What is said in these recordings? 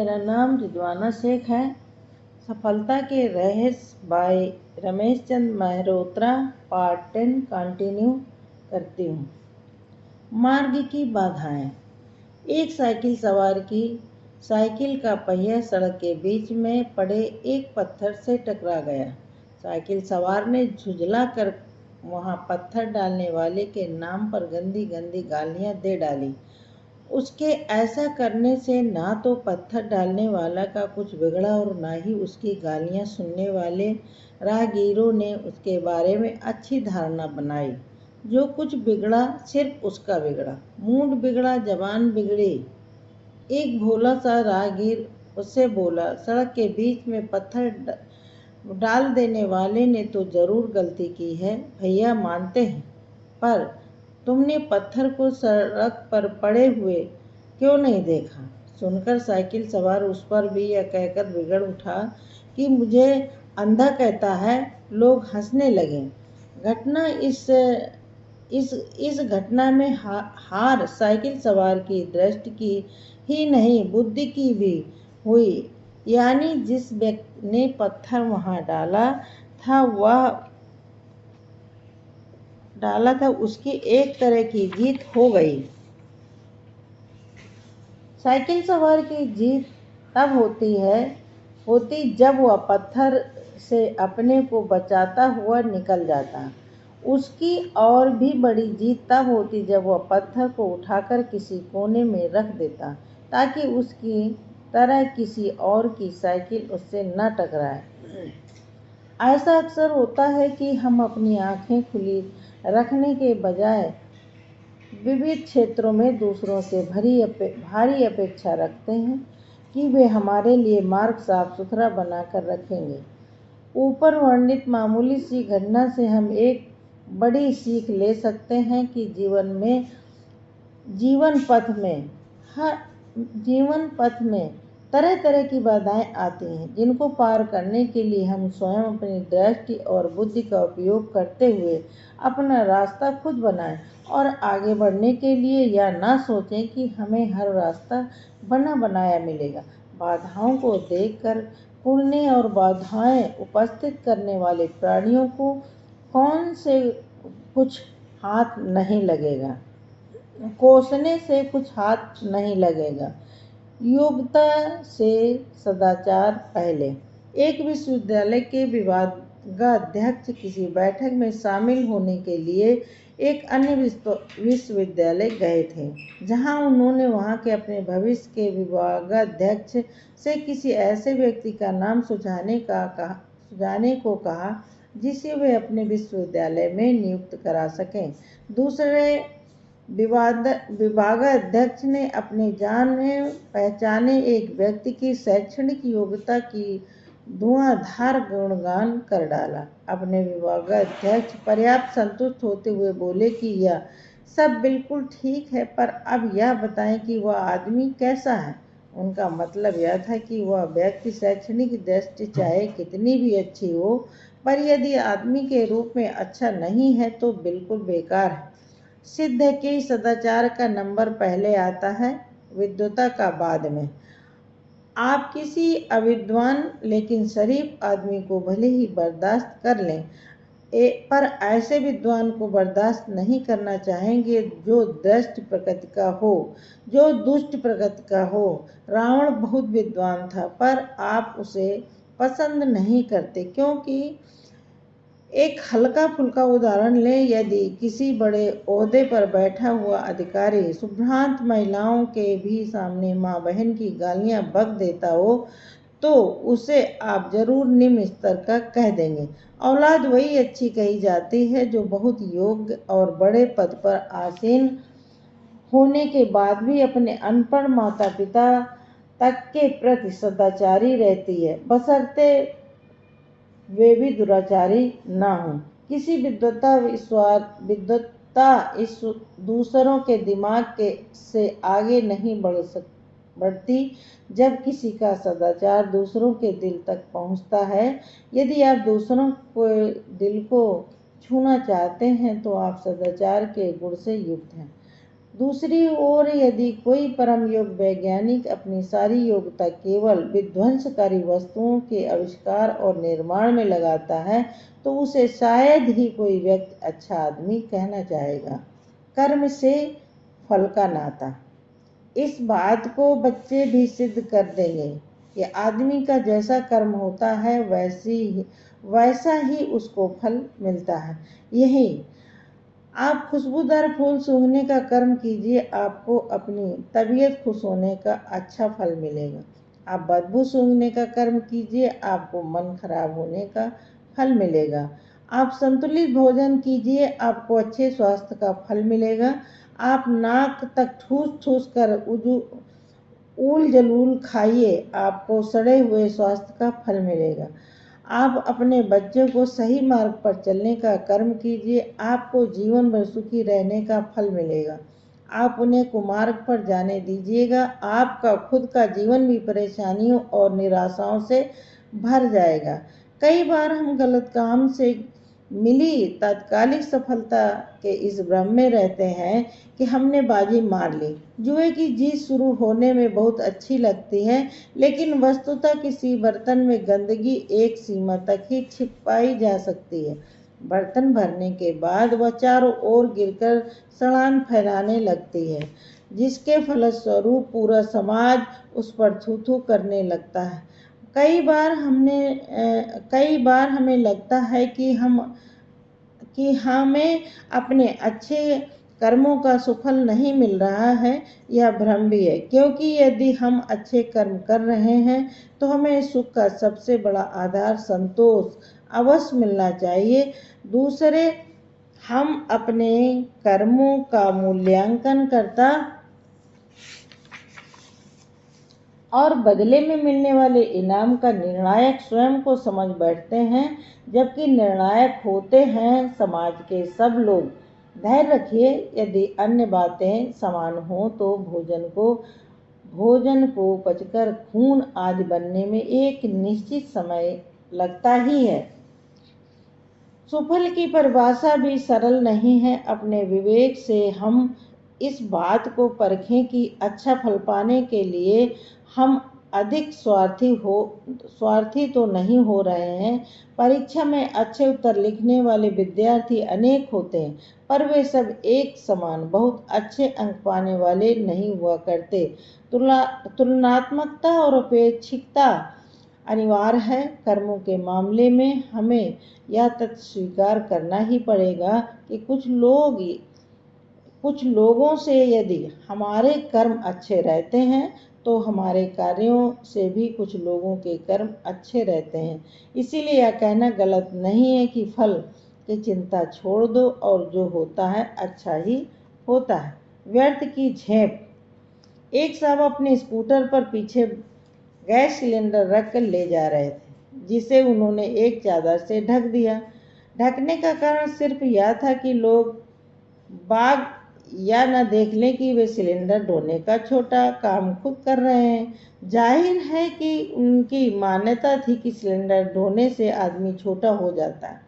मेरा नाम रिजवाना शेख है। सफलता के रहस्य bye Ramesh Chand Mehrotra part 10 continue करती हूँ। मार्ग की बाधाएं। एक साइकिल सवार की साइकिल का पहिया सड़क के बीच में पड़े एक पत्थर से टकरा गया। साइकिल सवार ने झुंझला कर वहां पत्थर डालने वाले के नाम पर गंदी गंदी गालियां दे डाली। उसके ऐसा करने से ना तो पत्थर डालने वाला का कुछ बिगड़ा और ना ही उसकी गालियां सुनने वाले राहगीरों ने उसके बारे में अच्छी धारणा बनाई। जो कुछ बिगड़ा सिर्फ उसका बिगड़ा, मूड बिगड़ा, जबान बिगड़ी। एक भोला सा राहगीर उससे बोला, सड़क के बीच में पत्थर डाल देने वाले ने तो जरूर गलती की है भैया, मानते हैं, पर तुमने पत्थर को सड़क पर पड़े हुए क्यों नहीं देखा? सुनकर साइकिल सवार उस पर भी यह कहकर बिगड़ उठा कि मुझे अंधा कहता है। लोग हंसने लगे। घटना इस घटना में हार साइकिल सवार की दृष्टि की ही नहीं, बुद्धि की भी हुई। यानी जिस व्यक्ति ने पत्थर वहां डाला था उसकी एक तरह की जीत हो गई। साइकिल सवार की जीत तब होती जब वह पत्थर से अपने को बचाता हुआ निकल जाता। उसकी और भी बड़ी जीत तब होती जब वह पत्थर को उठाकर किसी कोने में रख देता ताकि उसकी तरह किसी और की साइकिल उससे न टकराए। ऐसा अक्सर होता है कि हम अपनी आंखें खुली रखने के बजाय विविध क्षेत्रों में दूसरों से भारी अपेक्षा रखते हैं कि वे हमारे लिए मार्ग साफ सुथरा बनाकर रखेंगे। ऊपर वर्णित मामूली सी घटना से हम एक बड़ी सीख ले सकते हैं कि जीवन पथ में तरह तरह की बाधाएं आती हैं, जिनको पार करने के लिए हम स्वयं अपनी दृष्टि और बुद्धि का उपयोग करते हुए अपना रास्ता खुद बनाएं और आगे बढ़ने के लिए यह ना सोचें कि हमें हर रास्ता बना बनाया मिलेगा। बाधाओं को देखकर कुड़ने और बाधाएं उपस्थित करने वाले प्राणियों को कौन से कुछ हाथ नहीं लगेगा, कोसने से कुछ हाथ नहीं लगेगा। योग्यता से सदाचार पहले। एक विश्वविद्यालय के विभागाध्यक्ष किसी बैठक में शामिल होने के लिए एक अन्य विश्वविद्यालय गए थे, जहां उन्होंने वहां के अपने भविष्य के विभागाध्यक्ष से किसी ऐसे व्यक्ति का नाम सुझाने को कहा जिसे वे अपने विश्वविद्यालय में नियुक्त करा सकें। दूसरे विभागाध्यक्ष ने अपने जाने पहचाने एक व्यक्ति की शैक्षणिक योग्यता की धुआंधार गुणगान कर डाला। अपने विभागाध्यक्ष पर्याप्त संतुष्ट होते हुए बोले कि यह सब बिल्कुल ठीक है, पर अब यह बताएं कि वह आदमी कैसा है। उनका मतलब यह था कि वह व्यक्ति शैक्षणिक दृष्टि चाहे कितनी भी अच्छी हो, पर यदि आदमी के रूप में अच्छा नहीं है तो बिल्कुल बेकार है। सिद्ध है कि सदाचार का नंबर पहले आता है, विद्वता का बाद में। आप किसी अविद्वान लेकिन शरीफ आदमी को भले ही बर्दाश्त कर लें, पर ऐसे विद्वान को बर्दाश्त नहीं करना चाहेंगे जो दुष्ट प्रकृति का हो। रावण बहुत विद्वान था, पर आप उसे पसंद नहीं करते क्योंकि एक हल्का फुल्का उदाहरण लें, यदि किसी बड़े ओहदे पर बैठा हुआ अधिकारी सुभ्रांत महिलाओं के भी सामने माँ बहन की गालियां बक देता हो तो उसे आप जरूर निम्न स्तर का कह देंगे। औलाद वही अच्छी कही जाती है जो बहुत योग्य और बड़े पद पर आसीन होने के बाद भी अपने अनपढ़ माता पिता तक के प्रति सदाचारी रहती है, बशर्ते वे भी दुराचारी ना हों। किसी विद्वत्ता इस दूसरों के दिमाग से आगे नहीं बढ़ती जब किसी का सदाचार दूसरों के दिल तक पहुंचता है। यदि आप दूसरों के दिल को छूना चाहते हैं तो आप सदाचार के गुण से युक्त हैं। दूसरी ओर यदि कोई परम योग वैज्ञानिक अपनी सारी योग्यता केवल विध्वंसकारी वस्तुओं के आविष्कार और निर्माण में लगाता है तो उसे शायद ही कोई व्यक्ति अच्छा आदमी कहना चाहेगा। कर्म से फल का नाता। इस बात को बच्चे भी सिद्ध कर देंगे कि आदमी का जैसा कर्म होता है वैसा ही उसको फल मिलता है। यही आप खुशबूदार फूल सूंघने का कर्म कीजिए, आपको अपनी तबीयत खुश होने का अच्छा फल मिलेगा। आप बदबू सूंघने का कर्म कीजिए, आपको मन खराब होने का फल मिलेगा। आप संतुलित भोजन कीजिए, आपको अच्छे स्वास्थ्य का फल मिलेगा। आप नाक तक ठूस ठूस कर ऊल जलूल खाइए, आपको सड़े हुए स्वास्थ्य का फल मिलेगा। आप अपने बच्चों को सही मार्ग पर चलने का कर्म कीजिए, आपको जीवन भर सुखी रहने का फल मिलेगा। आप उन्हें कुमार्ग पर जाने दीजिएगा, आपका खुद का जीवन भी परेशानियों और निराशाओं से भर जाएगा। कई बार हम गलत काम से मिली तात्कालिक सफलता के इस भ्रम में रहते हैं कि हमने बाजी मार ली। जुए की जीत शुरू होने में बहुत अच्छी लगती है, लेकिन वस्तुतः किसी बर्तन में गंदगी एक सीमा तक ही छिपाई जा सकती है। बर्तन भरने के बाद वह चारों ओर गिरकर सड़ान फैलाने लगती है, जिसके फलस्वरूप पूरा समाज उस पर थू थू करने लगता है। कई बार हमें लगता है कि हमें अपने अच्छे कर्मों का सुफल नहीं मिल रहा है। यह भ्रम भी है, क्योंकि यदि हम अच्छे कर्म कर रहे हैं तो हमें सुख का सबसे बड़ा आधार संतोष अवश्य मिलना चाहिए। दूसरे, हम अपने कर्मों का मूल्यांकन करता और बदले में मिलने वाले इनाम का निर्णायक स्वयं को समझ बैठते हैं, जबकि निर्णायक होते हैं समाज के सब लोग। धैर्य रखिए, यदि अन्य बातें समान हों तो भोजन को पचकर खून आदि बनने में एक निश्चित समय लगता ही है। सुफल की परिभाषा भी सरल नहीं है। अपने विवेक से हम इस बात को परखें कि अच्छा फल पाने के लिए हम अधिक स्वार्थी तो नहीं हो रहे हैं। परीक्षा में अच्छे उत्तर लिखने वाले विद्यार्थी अनेक होते हैं, पर वे सब एक समान बहुत अच्छे अंक पाने वाले नहीं हुआ करते। तुलनात्मकता और अपेक्षिकता अनिवार्य है। कर्मों के मामले में हमें यह तथ्य स्वीकार करना ही पड़ेगा कि कुछ लोगों से यदि हमारे कर्म अच्छे रहते हैं तो हमारे कार्यों से भी कुछ लोगों के कर्म अच्छे रहते हैं। इसीलिए यह कहना गलत नहीं है कि फल की चिंता छोड़ दो और जो होता है अच्छा ही होता है। व्यर्थ की झेप। एक साहब अपने स्कूटर पर पीछे गैस सिलेंडर रख कर ले जा रहे थे, जिसे उन्होंने एक चादर से ढक दिया। ढकने का कारण सिर्फ यह था कि लोग बाग या न देख लें कि वे सिलेंडर ढोने का छोटा काम खुद कर रहे हैं। जाहिर है कि उनकी मान्यता थी कि सिलेंडर ढोने से आदमी छोटा हो जाता है,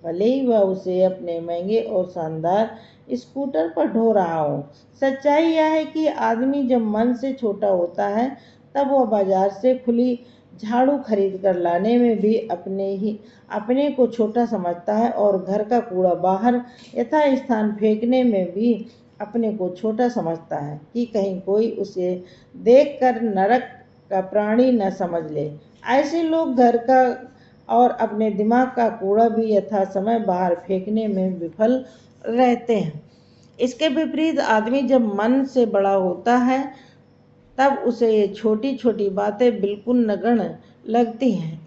भले ही वह उसे अपने महंगे और शानदार स्कूटर पर ढो रहा हो। सच्चाई यह है कि आदमी जब मन से छोटा होता है तब वह बाजार से खुली झाड़ू खरीद कर लाने में भी अपने को छोटा समझता है और घर का कूड़ा बाहर यथास्थान फेंकने में भी अपने को छोटा समझता है कि कहीं कोई उसे देखकर नरक का प्राणी न समझ ले। ऐसे लोग घर का और अपने दिमाग का कूड़ा भी यथा समय बाहर फेंकने में विफल रहते हैं। इसके विपरीत आदमी जब मन से बड़ा होता है तब उसे ये छोटी छोटी बातें बिल्कुल नगण्य लगती हैं।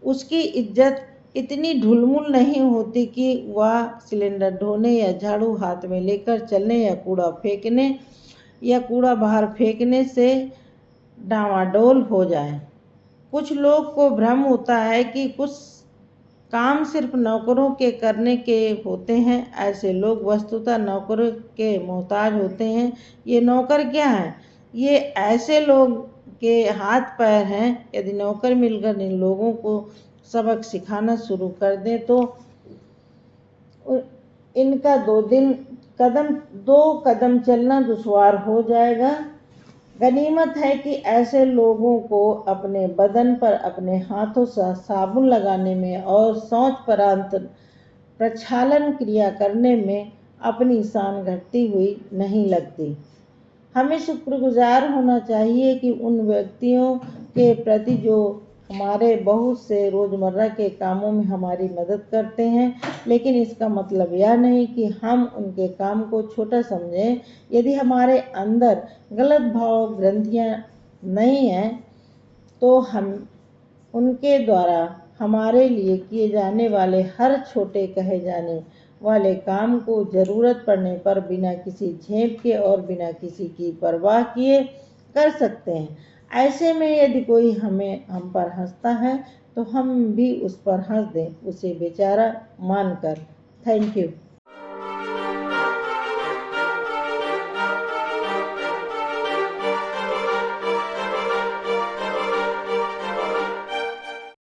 उसकी इज्जत इतनी ढुलमुल नहीं होती कि वह सिलेंडर ढोने या झाड़ू हाथ में लेकर चलने या कूड़ा बाहर फेंकने से डामाडोल हो जाए। कुछ लोग को भ्रम होता है कि कुछ काम सिर्फ नौकरों के करने के होते हैं। ऐसे लोग वस्तुतः नौकरों के मोहताज होते हैं। ये नौकर क्या हैं? ये ऐसे लोग के हाथ पैर हैं। यदि नौकर मिलकर इन लोगों को सबक सिखाना शुरू कर दें तो इनका 2 दिन दो कदम चलना दुश्वार हो जाएगा। गनीमत है कि ऐसे लोगों को अपने बदन पर अपने हाथों से साबुन लगाने में और शौचपरांत प्रक्षालन क्रिया करने में अपनी शान घटती हुई नहीं लगती। हमें शुक्रगुजार होना चाहिए कि उन व्यक्तियों के प्रति जो हमारे बहुत से रोज़मर्रा के कामों में हमारी मदद करते हैं, लेकिन इसका मतलब यह नहीं कि हम उनके काम को छोटा समझें। यदि हमारे अंदर गलत भाव ग्रंथियाँ नहीं हैं तो हम उनके द्वारा हमारे लिए किए जाने वाले हर छोटे कहे जाने वाले काम को ज़रूरत पड़ने पर बिना किसी झेप के और बिना किसी की परवाह किए कर सकते हैं। ऐसे में यदि कोई हम पर हंसता है तो हम भी उस पर हंस दें, उसे बेचारा मानकर। Thank you.